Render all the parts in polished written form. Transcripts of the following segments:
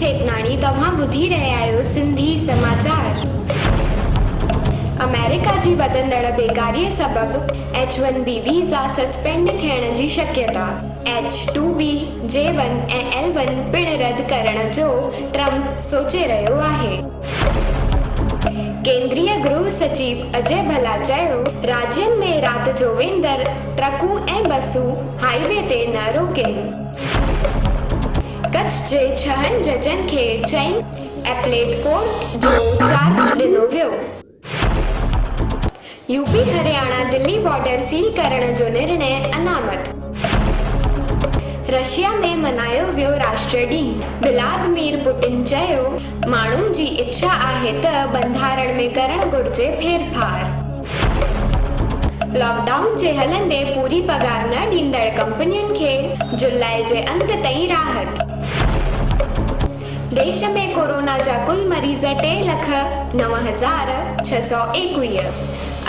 चेतनाणी तव्हां ॿुधी रहिया आहियो सिंधी समाचार। अमेरिका जी वधंदड़ बेकारीअ सबबि H-1B वीज़ा सस्पेंड थियण जी शक्यता। H-2B, J-1 ऐं L-1 पिणु रद्द करण जो ट्रंप सोचे रहियो आहे। केंद्रीय गृह सचिव अजय भल्ला चयो, राज्यनि में राति जो वेंदड़ ट्रकूं ऐं बसूं हाईवे ते न रोकेनि। कच्छ जे 6 जजनि खे चईन एपलेट कोर्ट जो चार्ज ॾिनो वियो। UP Haryana Delhi border seal करण जो निर्णय अनामत। रशिया में मनायो वियो राष्ट्र ॾींहुं। व्लादिमीर पुतिन चयो, माण्हुनि जी इच्छा आहे त बंधारण में करणु घुर्जे फेरफार। लॉकडाउन जे हलंदे पूरी पगार न ॾींदड़ कंपनियुनि खे जुलाई जे अंत ताईं राहत। देश में कोरोना जा कुल मरीज़ 3,09,621,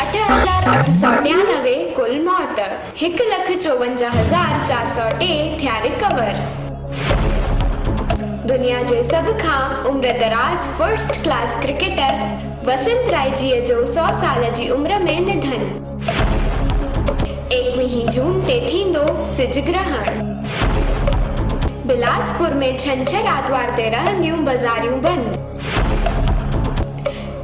8,893 कुल मौत, 1,54,402 थिया रिकवर। दुनिया जे सभ खां उम्र दराज़ फर्स्ट क्लास क्रिकेटर वसंत रायजीअ जो 100 साल जी उम्र में निधन। 21 जून ते थींदो सिज ग्रहण। बिलासपुर में छंछर आतवार ते रहंदियूं बाज़ारियूं बंदि।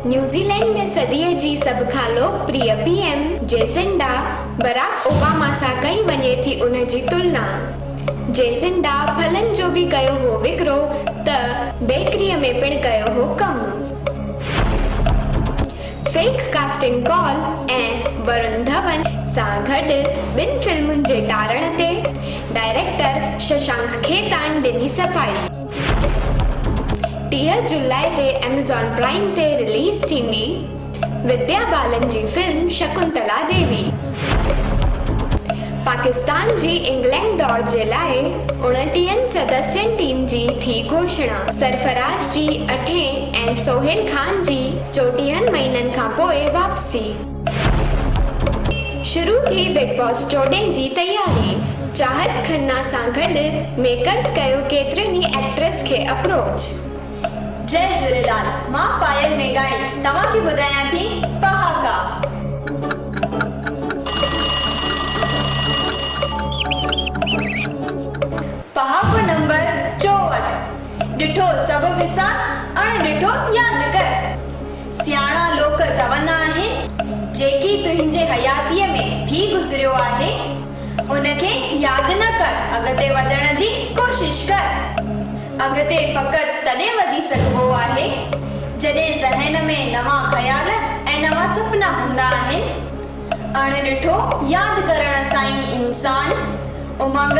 न्यूज़ीलैंड में सदीअ जी सभ खां लोकप्रिय पीएम जेसिंडा बराक ओबामा सां कई वञे थी उन जी तुलना। जेसिंडा फलनि जो बि कयो हो विकिरो त बेकरीअ में पिणु कयो हो कमु। फेक कास्टिंग कॉल ऐं वरुण धवन सां गॾु 2 फिल्मुनि जे टारण ते डायरेक्टर शशांक खेतान ॾिनी सफ़ाई। 30 जुलाई ते अमेज़ॉन प्राइम ते रिलीज़ थींदी विद्या बालन जी फिल्म शकुंतला देवी। पाकिस्तान जी इंग्लैंड दौर जे लाइ 29 सदस्यनि टीम जी थी घोषणा। सरफराज जी 8 ऐं सोहेल खान जी 34 महीननि खां पोइ वापसी। शुरू थी बिग बॉस 14 जी तैयारी। चाहत खन्ना सां गॾु मेकर्स कयो केतिरनि ई एक्ट्रेस खे अप्रोच। जय झूलेलाल, मां पायल मेघाणी तव्हांखे ॿुधायां थी पहाका। पहाको नंबर 64। ॾिठो सभु विसार, अण ॾिठो यादि कर। सियाणा लोक चवंदा आहिनि, जेकी तुंहिंजे हयातीअ में थी गुज़रियो आहे उनखे यादि न कर, अॻिते वधण जी कोशिश कर। अॻिते फ़क़ति तॾहिं वधी सघिबो आहे जॾहिं ज़हन में नवां ख़्याल ऐं नवां सुपना हूंदा आहिनि। अण ॾिठो यादि करण सां ई इंसान उमंग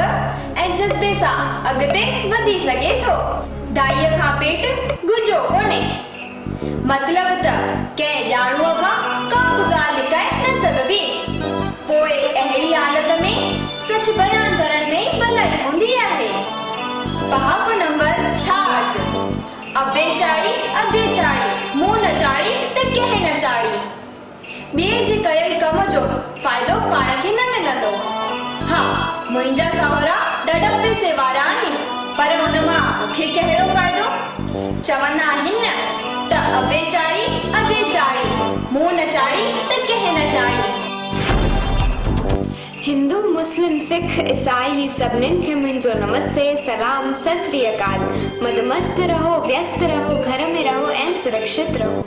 ऐं जज़्बे सां अॻिते वधी सघे थो। दाईअ खां पेट गुंजो कोन्हे। मतिलबु त कंहिं ॼाणूअ खां का बि ॻाल्हि करे न सघबी। पोइ अहिड़ी हालत में सच बयान करण में भलाई हूंदी आहे। पहाको नंबर 66। अबे चाड़ी अगे चाड़ी, मुंहुं न चाड़ी त कंहिं न चाड़ी। ॿिए जे कयल कम जो फ़ाइदो पाण खे न मिलंदो। हा, मुंहिंजा सहुरा ॾाढा पैसे वारा आहिनि, पर हुन मां मूंखे कहिड़ो फ़ाइदो। चवंदा आहिनि न त अबे चाड़ी अगे चाड़ी, मुंहुं न चाड़ी त कंहिं न चाड़ी। हिंदू मुस्लिम सिख ईसाई सभिनीनि खे मुंहिंजो नमस्ते, सलाम, सत श्री अकाल। मदमस्त रहो, व्यस्त रहो, घर में रहो ऐं सुरक्षित रहो।